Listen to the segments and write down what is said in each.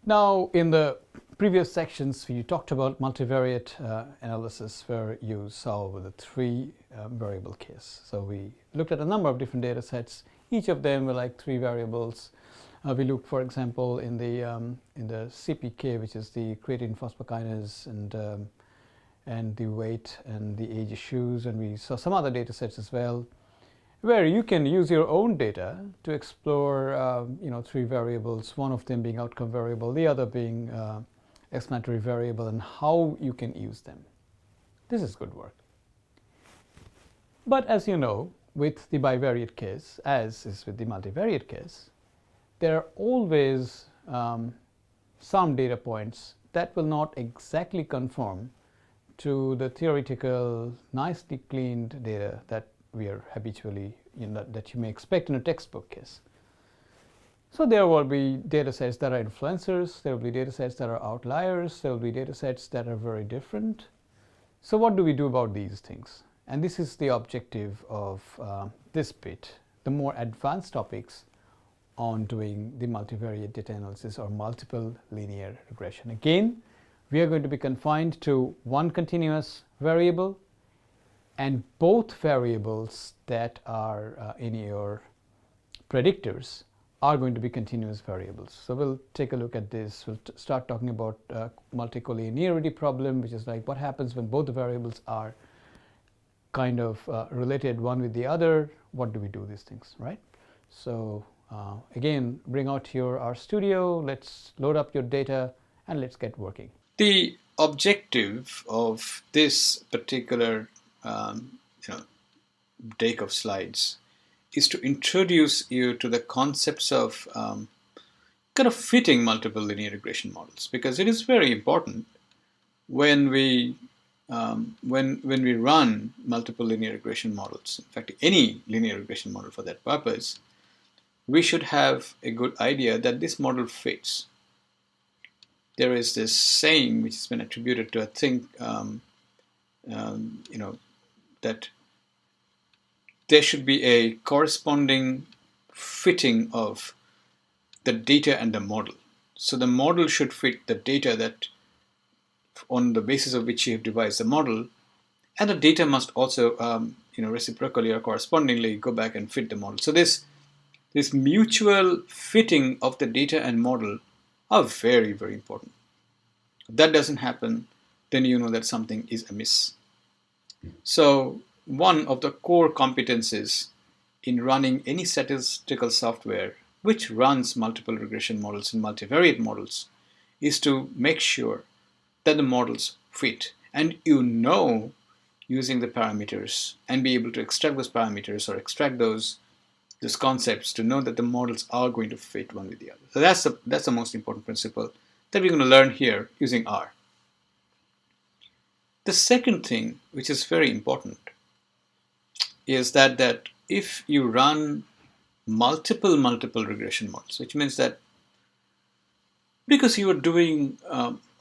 Now, in the previous sections, we talked about multivariate analysis where you solve the three variable case. So we looked at a number of different data sets. Each of them were like three variables. We looked, for example, in the CPK, which is the creatine phosphokinase, and the weight and the age issues, and we saw some other data sets as well, where you can use your own data to explore, three variables, one of them being outcome variable, the other being explanatory variable, and how you can use them. This is good work. But as you know, with the bivariate case, as is with the multivariate case, there are always some data points that will not exactly conform to the theoretical, nicely cleaned data that we are habitually, that you may expect in a textbook case. So there will be data sets that are influencers, there will be data sets that are outliers, there will be data sets that are very different. So what do we do about these things? And this is the objective of this bit, the more advanced topics on doing the multivariate data analysis or multiple linear regression. Again, we are going to be confined to one continuous variable, and both variables that are in your predictors are going to be continuous variables. So we'll take a look at this. We'll start talking about multicollinearity problem, which is like what happens when both the variables are kind of related one with the other. What do we do these things, right? So again, bring out your RStudio, let's load up your data, and let's get working. The objective of this particular deck of slides is to introduce you to the concepts of kind of fitting multiple linear regression models, because it is very important when we run multiple linear regression models. In fact, any linear regression model for that purpose, we should have a good idea that this model fits. There is this saying which has been attributed to, I think, that there should be a corresponding fitting of the data and the model. So the model should fit the data that, on the basis of which you have devised the model, and the data must also, reciprocally or correspondingly go back and fit the model. So this mutual fitting of the data and model are very, very important. If that doesn't happen, then you know that something is amiss. So one of the core competencies in running any statistical software which runs multiple regression models and multivariate models is to make sure that the models fit, and using the parameters and be able to extract those parameters or extract those concepts to know that the models are going to fit one with the other. So that's the most important principle that we're going to learn here using R. The second thing, which is very important, is that if you run multiple regression models, which means that because you are doing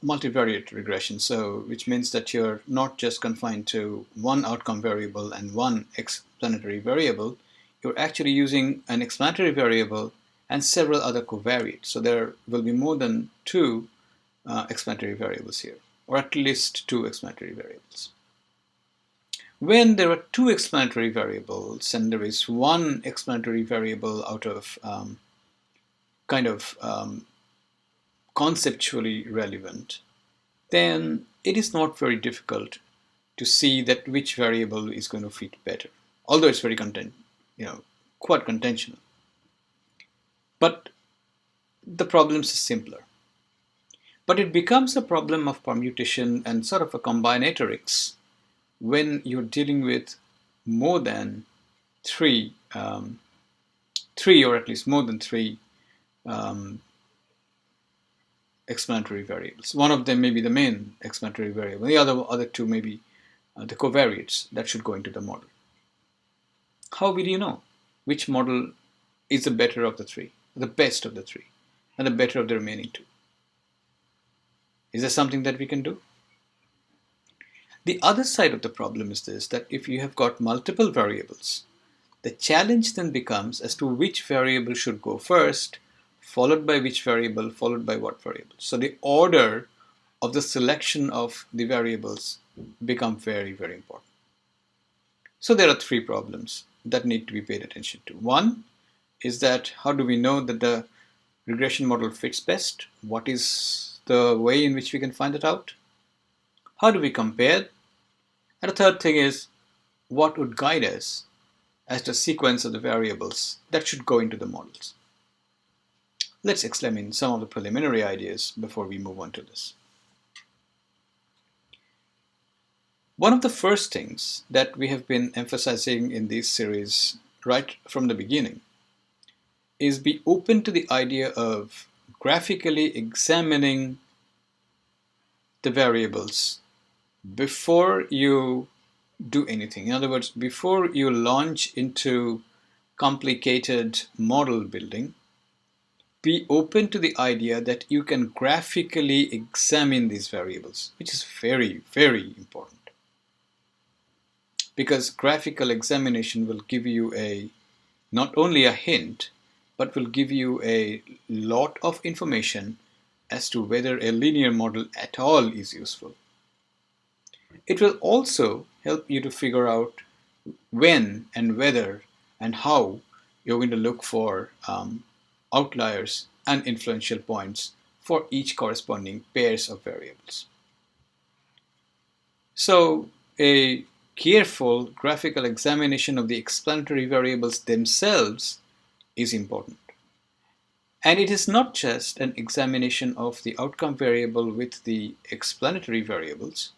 multivariate regression, so which means that you're not just confined to one outcome variable and one explanatory variable, you're actually using an explanatory variable and several other covariates. So there will be more than two explanatory variables here, or at least two explanatory variables. When there are two explanatory variables and there is one explanatory variable out of conceptually relevant, then it is not very difficult to see that which variable is going to fit better, although it's very quite contentional. But the problems is simpler. But it becomes a problem of permutation and sort of a combinatorics when you're dealing with more than three or at least more than three explanatory variables. One of them may be the main explanatory variable. The other two may be the covariates that should go into the model. How will you know which model is the better of the three, the best of the three, and the better of the remaining two? Is there something that we can do? The other side of the problem is this, that if you have got multiple variables, the challenge then becomes as to which variable should go first followed by which variable, followed by what variable. So the order of the selection of the variables become very, very important. So there are three problems that need to be paid attention to. One is that how do we know that the regression model fits best? What is the way in which we can find it out? How do we compare? And the third thing is, what would guide us as the sequence of the variables that should go into the models? Let's examine some of the preliminary ideas before we move on to this. One of the first things that we have been emphasizing in this series right from the beginning is be open to the idea of graphically examining the variables before you do anything. In other words, before you launch into complicated model building, be open to the idea that you can graphically examine these variables, which is very, very important. Because graphical examination will give you not only a hint, but will give you a lot of information as to whether a linear model at all is useful. It will also help you to figure out when and whether and how you're going to look for outliers and influential points for each corresponding pairs of variables. So a careful graphical examination of the explanatory variables themselves is important. And it is not just an examination of the outcome variable with the explanatory variables,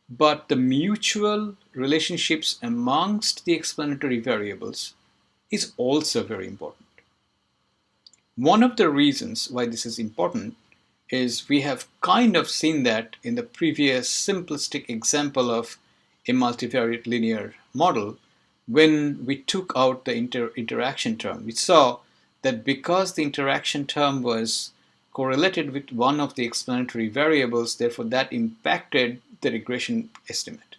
but the mutual relationships amongst the explanatory variables is also very important. One of the reasons why this is important is we have kind of seen that in the previous simplistic example of a multivariate linear model. When we took out the interaction term, we saw that because the interaction term was correlated with one of the explanatory variables, therefore that impacted the regression estimate.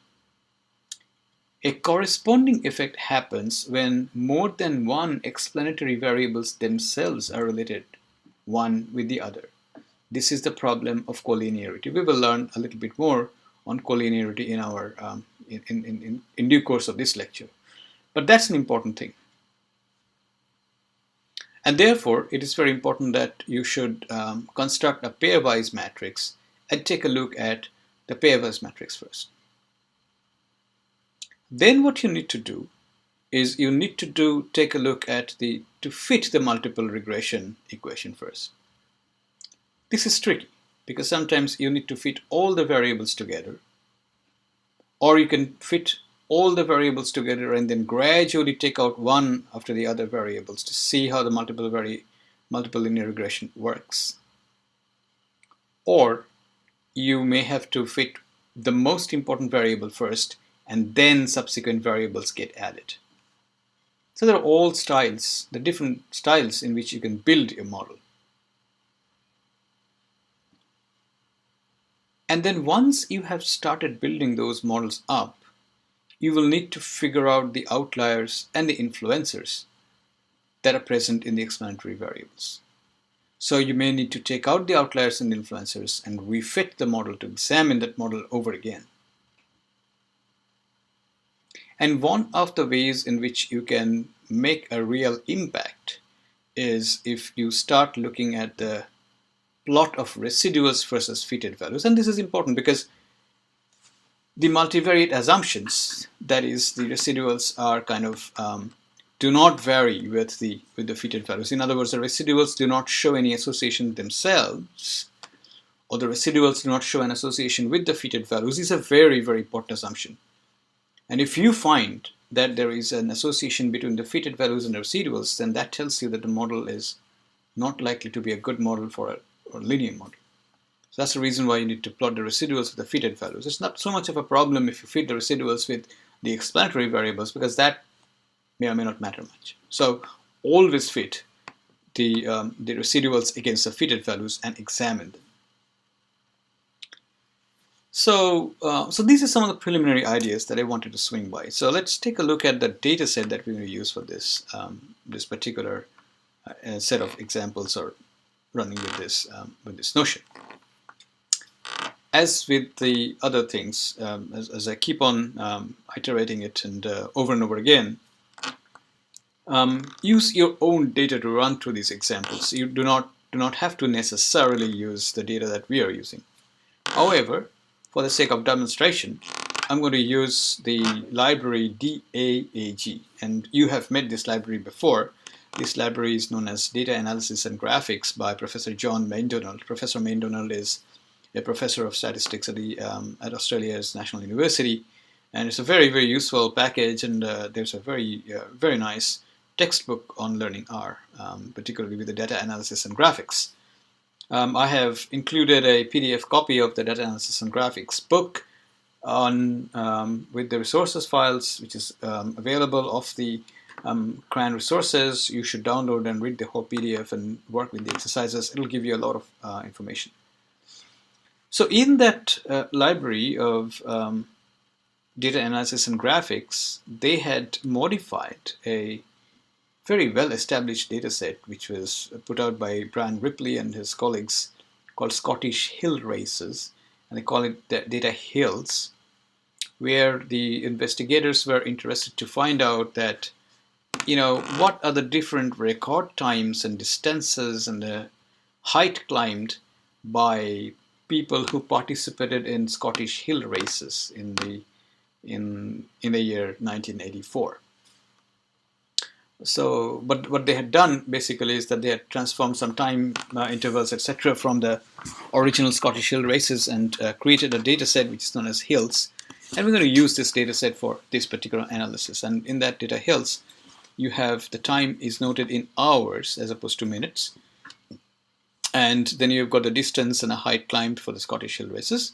A corresponding effect happens when more than one explanatory variables themselves are related one with the other. This is the problem of collinearity. We will learn a little bit more on collinearity in our in due course of this lecture. But that's an important thing. And therefore, it is very important that you should construct a pairwise matrix and take a look at the pairwise matrix first. Then what you need to do is you need to take a look at to fit the multiple regression equation first. This is tricky because sometimes you need to fit all the variables together, or you can fit all the variables together and then gradually take out one after the other variables to see how the multiple linear regression works. Or you may have to fit the most important variable first and then subsequent variables get added. So there are all styles, the different styles in which you can build a model. And then once you have started building those models up, you will need to figure out the outliers and the influencers that are present in the explanatory variables. So you may need to take out the outliers and influencers and refit the model to examine that model over again. And one of the ways in which you can make a real impact is if you start looking at the plot of residuals versus fitted values. And this is important because the multivariate assumptions, that is, the residuals are kind of do not vary with the fitted values. In other words, the residuals do not show any association themselves, or the residuals do not show an association with the fitted values. This is a very, very important assumption. And if you find that there is an association between the fitted values and the residuals, then that tells you that the model is not likely to be a good model for a linear model. So that's the reason why you need to plot the residuals with the fitted values. It's not so much of a problem if you fit the residuals with the explanatory variables, because that may or may not matter much. So always fit the residuals against the fitted values and examine them. So these are some of the preliminary ideas that I wanted to swing by. So let's take a look at the data set that we're going to use for this, this particular a set of examples are running with this notion. As with the other things, as I keep on iterating it and over again, use your own data to run through these examples. You do not have to necessarily use the data that we are using. However, for the sake of demonstration, I'm going to use the library DAAG, and you have met this library before. This library is known as Data Analysis and Graphics by Professor John Maindonald. Professor Maindonald is a professor of statistics at Australia's National University, and it's a very, very useful package, and there's a very nice textbook on learning R, particularly with the data analysis and graphics. I have included a PDF copy of the data analysis and graphics book on with the resources files, which is available off the CRAN resources. You should download and read the whole PDF and work with the exercises. It'll give you a lot of information. So in that library of data analysis and graphics, they had modified a very well-established data set, which was put out by Brian Ripley and his colleagues, called Scottish Hill Races, and they call it Data Hills, where the investigators were interested to find out that, what are the different record times and distances and the height climbed by people who participated in Scottish Hill Races in the year 1984. So, but what they had done basically is that they had transformed some time intervals, etc., from the original Scottish Hill Races and created a data set which is known as Hills. And we're going to use this data set for this particular analysis. And in that data Hills, you have the time is noted in hours as opposed to minutes. And then you've got the distance and a height climbed for the Scottish Hill Races.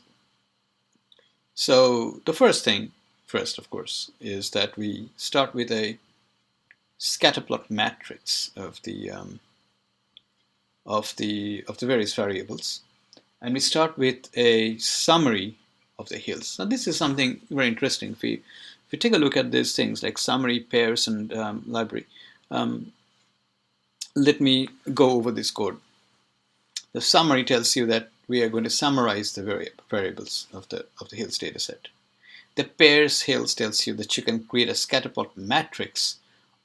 So the first, of course, is that we start with a scatterplot matrix of the various variables, and we start with a summary of the hills. Now this is something very interesting. If you take a look at these things like summary, pairs, and library, let me go over this code. The summary tells you that we are going to summarize the variables of the hills data set. The pairs hills tells you that you can create a scatterplot matrix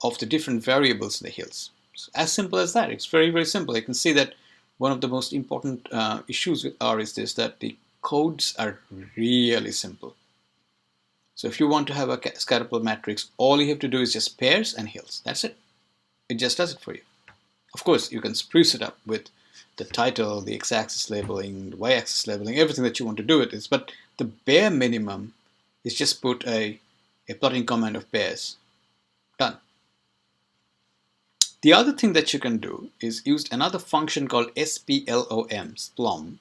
of the different variables in the hills. So as simple as that. It's very, very simple. You can see that one of the most important issues with R is this, that the codes are really simple. So if you want to have a scatterplot matrix, all you have to do is just pairs and hills. That's it. It just does it for you. Of course, you can spruce it up with the title, the x-axis labeling, the y-axis labeling, everything that you want to do with this. But the bare minimum is just put a plotting command of pairs. Done. The other thing that you can do is use another function called splom,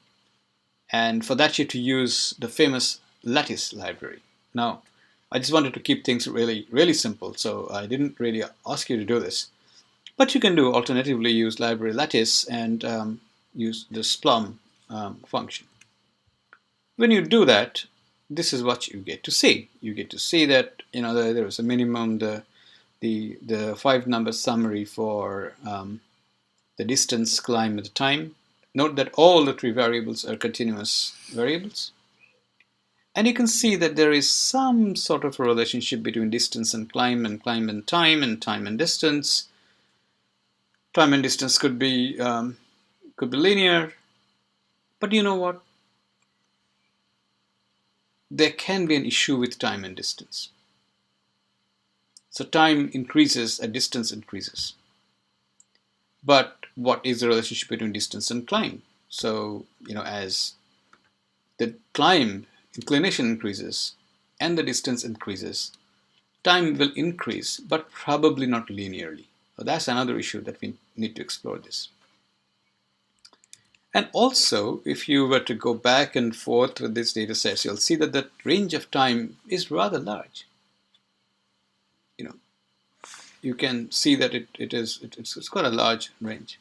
and for that you have to use the famous lattice library. Now, I just wanted to keep things really, really simple, so I didn't really ask you to do this. But you can do alternatively use library lattice and use the splom function. When you do that, this is what you get to see. You get to see that there is a minimum, the 5-number summary for the distance, climb, and the time. Note that all the 3 variables are continuous variables. And you can see that there is some sort of a relationship between distance and climb and time and distance. Time and distance could be linear, but you know what? There can be an issue with time and distance. So time increases as distance increases. But what is the relationship between distance and climb? So, as the climb inclination increases and the distance increases, time will increase, but probably not linearly. So that's another issue that we need to explore this. And also, if you were to go back and forth with these data sets, you'll see that the range of time is rather large. You can see that it's quite a large range.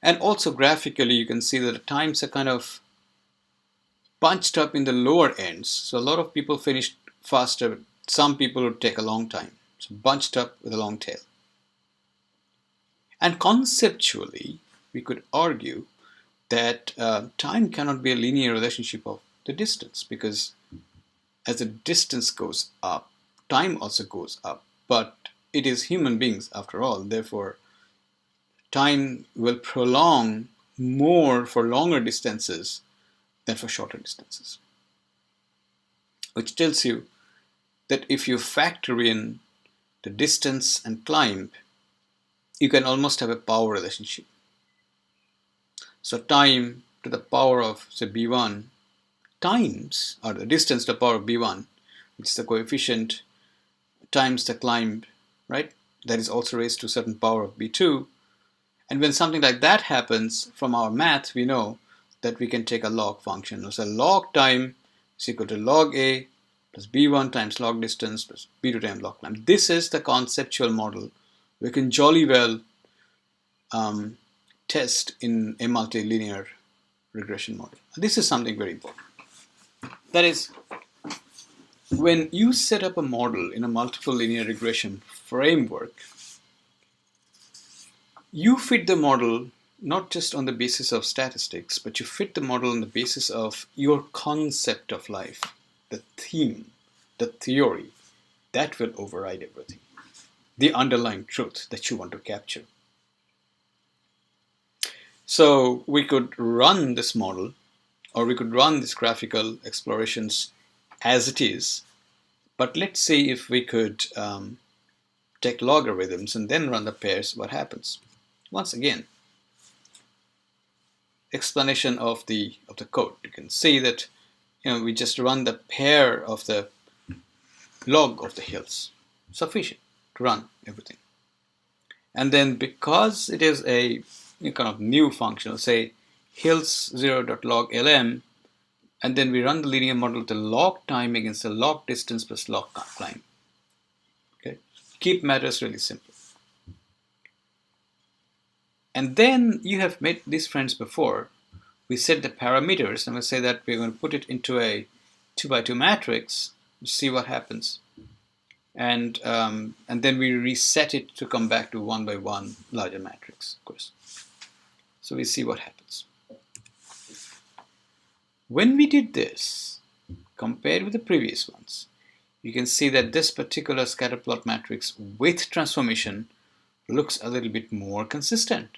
And also graphically, you can see that the times are kind of bunched up in the lower ends. So a lot of people finished faster, but some people would take a long time. So bunched up with a long tail. And conceptually, we could argue that time cannot be a linear relationship of the distance, because as the distance goes up, time also goes up. But it is human beings after all, therefore time will prolong more for longer distances than for shorter distances. Which tells you that if you factor in the distance and climb, you can almost have a power relationship. So time to the power of, say, b1 times, or the distance to the power of b1, which is the coefficient, times the climb, right? That is also raised to a certain power of b2. And when something like that happens, from our math, we know that we can take a log function. So log time is equal to log a plus b1 times log distance plus b2 times log climb. This is the conceptual model we can jolly well test in a multilinear regression model. This is something very important. That is, when you set up a model in a multiple linear regression framework, you fit the model not just on the basis of statistics, but you fit the model on the basis of your concept of life, the theme, the theory. That will override everything, the underlying truth that you want to capture. So we could run this model, or we could run these graphical explorations as it is, but let's see if we could take logarithms and then run the pairs, what happens. Once again, explanation of the code. You can see that we just run the pair of the log of the hills, sufficient to run everything. And then because it is a kind of new function, say hills 0.log_lm, and then we run the linear model with the log time against the log distance plus log climb. Okay, keep matters really simple. And then you have made these friends before. We set the parameters, and we say that we're going to put it into a 2x2 matrix to see what happens. And then we reset it to come back to 1x1 larger matrix, of course. So we see what happens. When we did this, compared with the previous ones, you can see that this particular scatterplot matrix with transformation looks a little bit more consistent.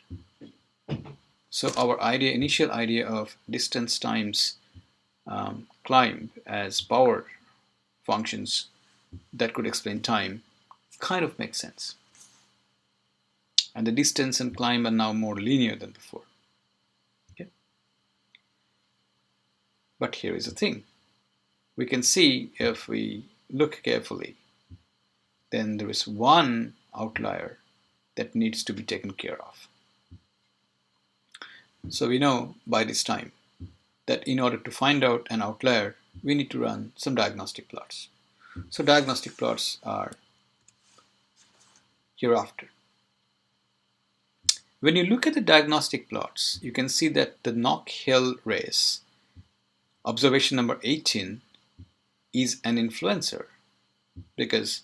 So our initial idea of distance times climb as power functions that could explain time kind of makes sense. And the distance and climb are now more linear than before. Okay? But here is the thing. We can see, if we look carefully, then there is one outlier that needs to be taken care of. So we know by this time that in order to find out an outlier, we need to run some diagnostic plots. So diagnostic plots are hereafter. When you look at the diagnostic plots, you can see that the Nock Hill race, observation number 18, is an influencer because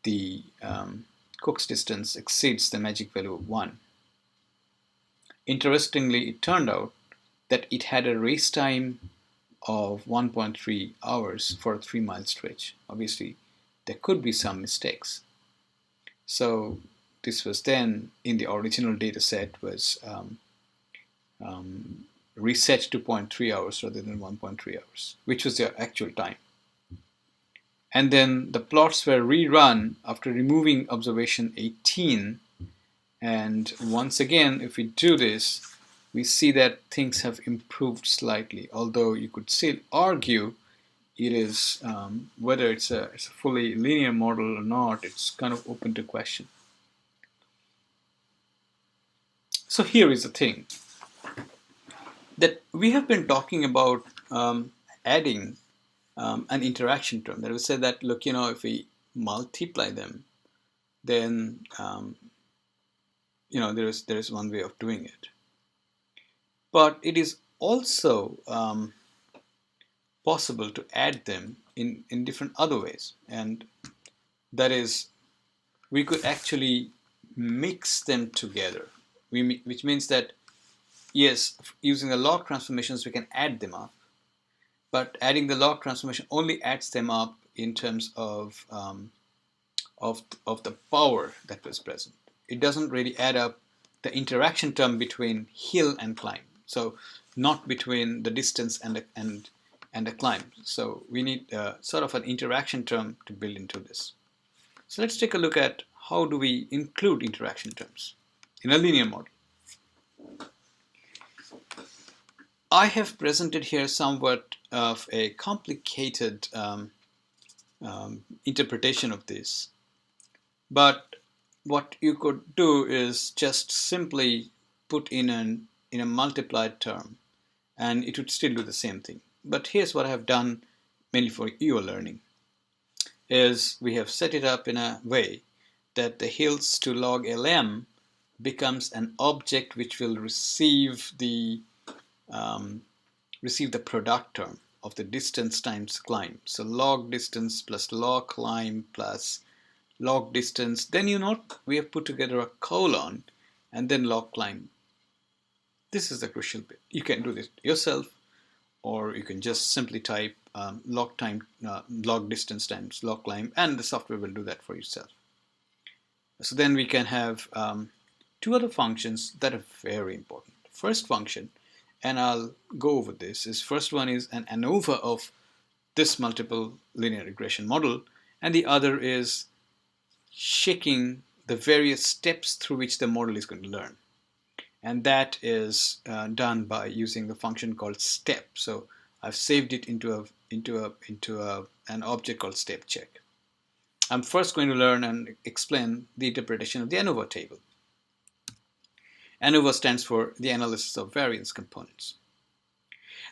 the Cook's distance exceeds the magic value of 1. Interestingly, it turned out that it had a race time of 1.3 hours for a 3-mile stretch. Obviously, there could be some mistakes. So this was then, in the original data set, was reset to 0.3 hours rather than 1.3 hours, which was their actual time. And then the plots were rerun after removing observation 18. And once again, if we do this, we see that things have improved slightly, although you could still argue it is whether it's a fully linear model or not. It's kind of open to question. So here is the thing, that we have been talking about adding an interaction term. That we say that, look, if we multiply them, then there is one way of doing it. But it is also possible to add them in different other ways. And that is, we could actually mix them together, which means that, yes, using the log transformations, we can add them up, but adding the log transformation only adds them up in terms of the power that was present. It doesn't really add up the interaction term between hill and climb, so not between the distance and the climb. So we need sort of an interaction term to build into this. So let's take a look at how do we include interaction terms in a linear model. I have presented here somewhat of a complicated interpretation of this, but what you could do is just simply put in a multiplied term, and it would still do the same thing. But here's what I have done mainly for your learning, is we have set it up in a way that the hills to log lm becomes an object which will receive the product term of the distance times climb. So log distance plus log climb plus log distance. Then we have put together a colon and then log climb. This is the crucial bit. You can do this yourself, or you can just simply type log distance times log climb, and the software will do that for yourself. So then we can have two other functions that are very important. First function, and I'll go over this, is first one is an ANOVA of this multiple linear regression model, and the other is checking the various steps through which the model is going to learn. And that is done by using the function called step. So I've saved it into an object called step check. I'm first going to learn and explain the interpretation of the ANOVA table. ANOVA stands for the analysis of variance components.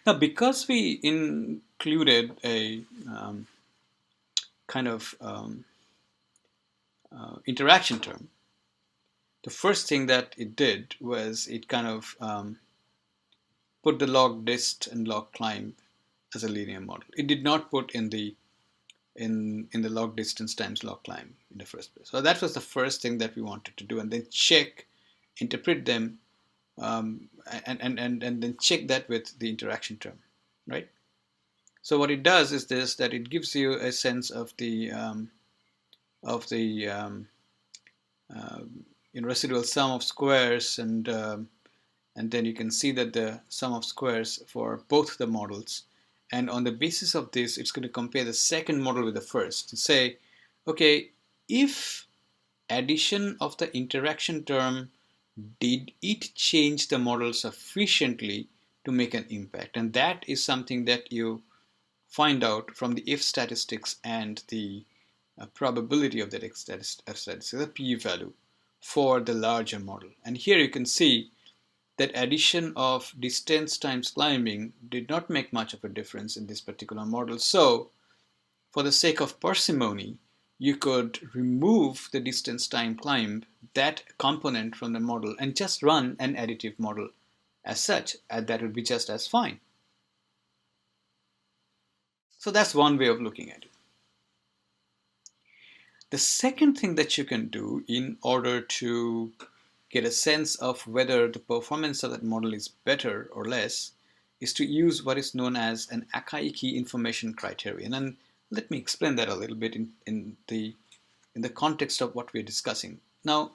Now, because we included a interaction term, the first thing that it did was it kind of put the log dist and log climb as a linear model. It did not put in the log distance times log climb in the first place. So that was the first thing that we wanted to do, and then interpret them, and then check that with the interaction term, right? So what it does is this, that it gives you a sense of the residual sum of squares, and then you can see that the sum of squares for both the models, and on the basis of this, it's going to compare the second model with the first and say, okay, if addition of the interaction term, did it change the model sufficiently to make an impact? And that is something that you find out from the if statistics and the probability of that F statistic, the p-value for the larger model. And here you can see that addition of distance times climbing did not make much of a difference in this particular model. So for the sake of parsimony, you could remove the distance time climb, that component, from the model and just run an additive model as such, and that would be just as fine. So that's one way of looking at it. The second thing that you can do in order to get a sense of whether the performance of that model is better or less is to use what is known as an Akai-Key information criterion. And let me explain that a little bit in the context of what we're discussing. Now,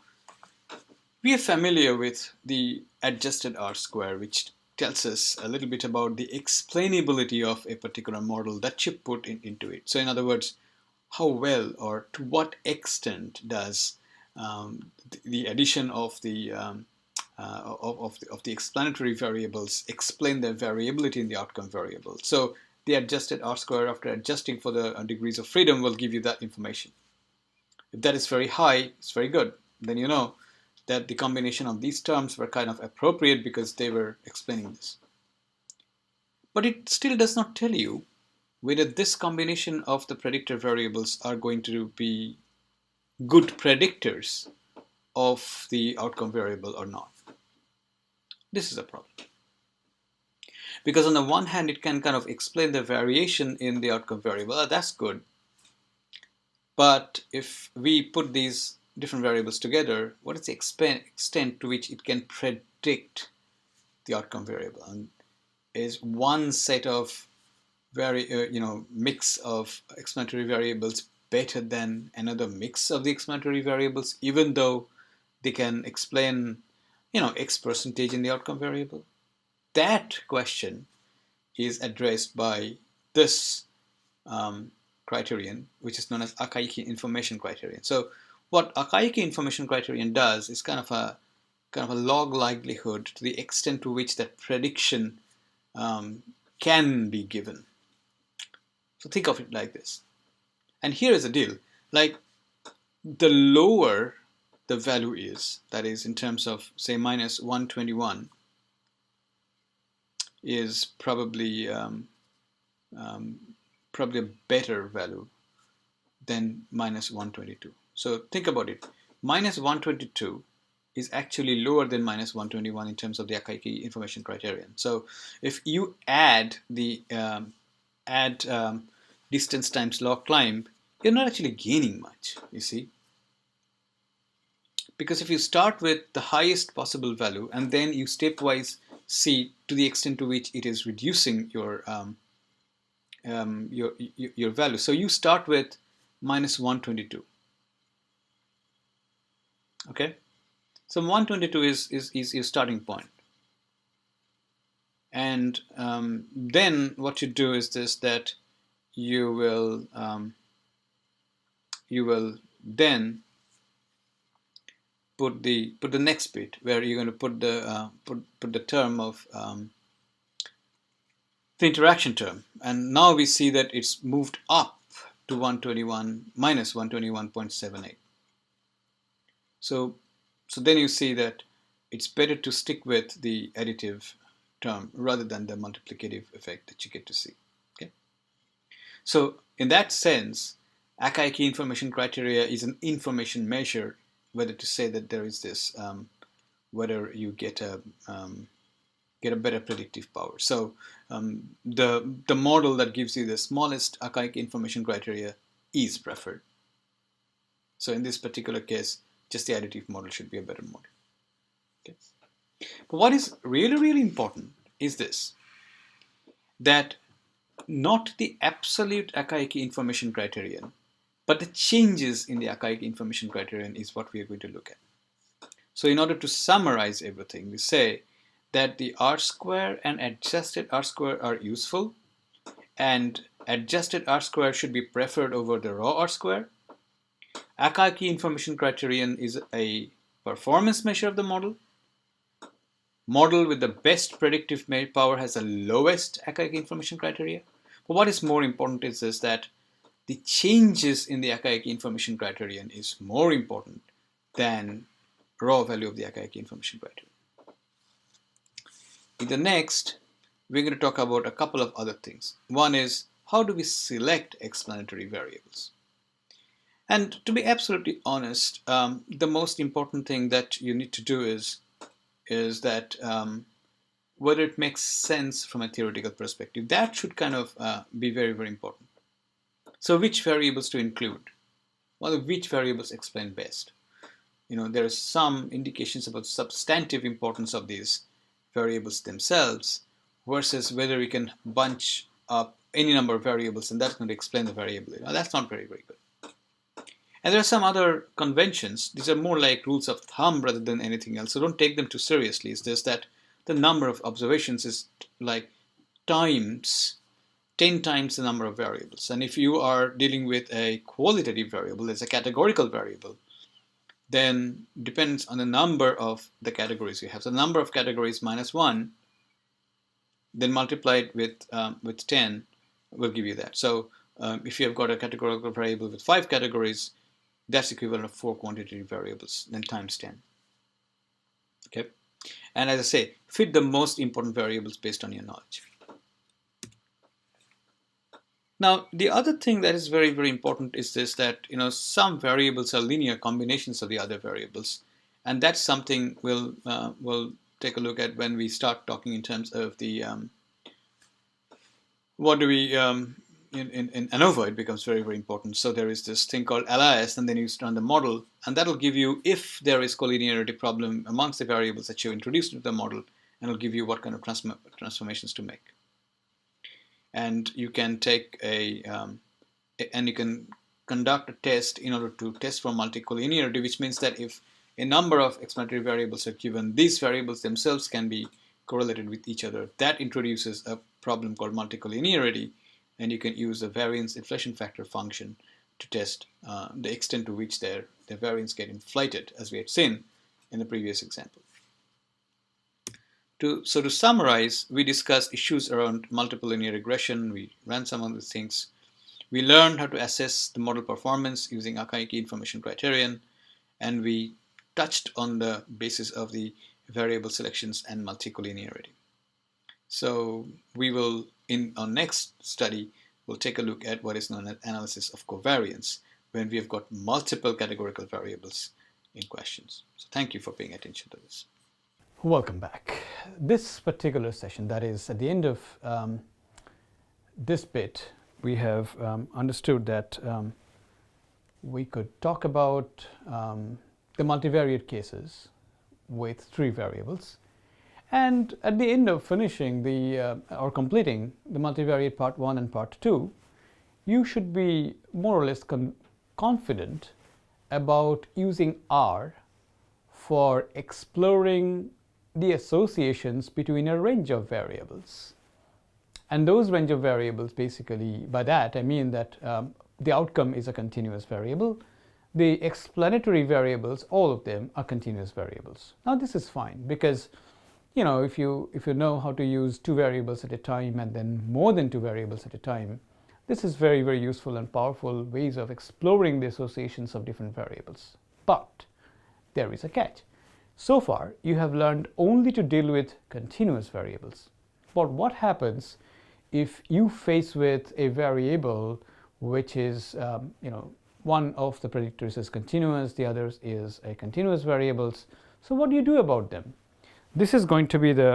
we are familiar with the adjusted R-square, which tells us a little bit about the explainability of a particular model that you put into it. So in other words, how well or to what extent does the addition of the explanatory variables explain the variability in the outcome variable. So the adjusted R-square, after adjusting for the degrees of freedom, will give you that information. If that is very high, it's very good. Then you know that the combination of these terms were kind of appropriate because they were explaining this. But it still does not tell you whether this combination of the predictor variables are going to be good predictors of the outcome variable or not. This is a problem. Because on the one hand, it can kind of explain the variation in the outcome variable. That's good. But if we put these different variables together, what is the extent to which it can predict the outcome variable? And is one set of mix of explanatory variables better than another mix of the explanatory variables, even though they can explain, X percentage in the outcome variable? That question is addressed by this criterion, which is known as Akaike information criterion. So what Akaike information criterion does is kind of a log likelihood to the extent to which that prediction can be given. So think of it like this. And here is the deal. Like, the lower the value is, that is in terms of, say, minus 121, is probably probably a better value than minus 122. So think about it. Minus 122 is actually lower than minus 121 in terms of the Akaike information criterion. So if you add the distance times log climb, you're not actually gaining much, you see. Because if you start with the highest possible value and then you stepwise see to the extent to which it is reducing your value. So you start with minus 122. Okay, so 122 is your starting point. And then what you do is this, that you will then put the next bit where you're going to put the put the term of the interaction term, and now we see that it's moved up to 121 minus 121.78. So then you see that it's better to stick with the additive term rather than the multiplicative effect that you get to see. Okay. So in that sense, Akaike information criteria is an information measure whether to say that there is this whether you get a better predictive power. So the model that gives you the smallest Akaike information criteria is preferred. So in this particular case, just the additive model should be a better model. Okay. But what is really, really important is this, that not the absolute Akaike information criterion, but the changes in the Akaike information criterion is what we are going to look at. So in order to summarize everything, we say that the R-square and adjusted R-square are useful, and adjusted R-square should be preferred over the raw R-square. Akaike information criterion is a performance measure of the model. Model with the best predictive power has the lowest Akaike information criteria. But what is more important is this, that the changes in the Akaike information criterion is more important than raw value of the Akaike information criterion. In the next, we're going to talk about a couple of other things. One is, how do we select explanatory variables? And to be absolutely honest, the most important thing that you need to do is that whether it makes sense from a theoretical perspective. That should kind of be very, very important. So which variables to include? Well, which variables explain best? There are some indications about substantive importance of these variables themselves versus whether we can bunch up any number of variables and that's going to explain the variability. Now, that's not very, very good. And there are some other conventions. These are more like rules of thumb rather than anything else. So don't take them too seriously. It's just that the number of observations is like 10 times the number of variables. And if you are dealing with a qualitative variable, as a categorical variable, then depends on the number of the categories you have. So the number of categories minus 1, then multiplied with 10 will give you that. So if you have got a categorical variable with 5 categories, that's equivalent of 4 quantitative variables, then times 10. Okay, and as I say, fit the most important variables based on your knowledge. Now, the other thing that is very, very important is this, that some variables are linear combinations of the other variables, and that's something we'll take a look at when we start talking in terms of the what do we in ANOVA, it becomes very, very important. So there is this thing called LIS, and then you run the model, and that'll give you if there is collinearity problem amongst the variables that you introduced into the model, and it'll give you what kind of transformations to make. And you can take and you can conduct a test in order to test for multicollinearity, which means that if a number of explanatory variables are given, these variables themselves can be correlated with each other. That introduces a problem called multicollinearity, and you can use the variance inflation factor function to test the extent to which their variance get inflated, as we had seen in the previous example. So to summarize, we discussed issues around multiple linear regression. We ran some of the things. We learned how to assess the model performance using Akai key information criterion, and we touched on the basis of the variable selections and multicollinearity. So we will, in our next study, we'll take a look at what is known as analysis of covariance, when we have got multiple categorical variables in questions. So thank you for paying attention to this. Welcome back. This particular session, that is at the end of this bit, we have understood that we could talk about the multivariate cases with 3 variables, and at the end of finishing or completing the multivariate part 1 and part 2, you should be more or less confident about using R for exploring the associations between a range of variables. And those range of variables, basically, by that I mean that the outcome is a continuous variable. The explanatory variables, all of them are continuous variables. Now this is fine because, if you know how to use 2 variables at a time and then more than 2 variables at a time, this is very, very useful and powerful ways of exploring the associations of different variables. But there is a catch. So far, you have learned only to deal with continuous variables. But what happens if you face with a variable which is, one of the predictors is continuous, the other is a continuous variables? So what do you do about them? This is going to be the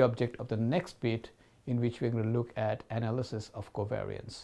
object of the next bit, in which we're going to look at analysis of covariance.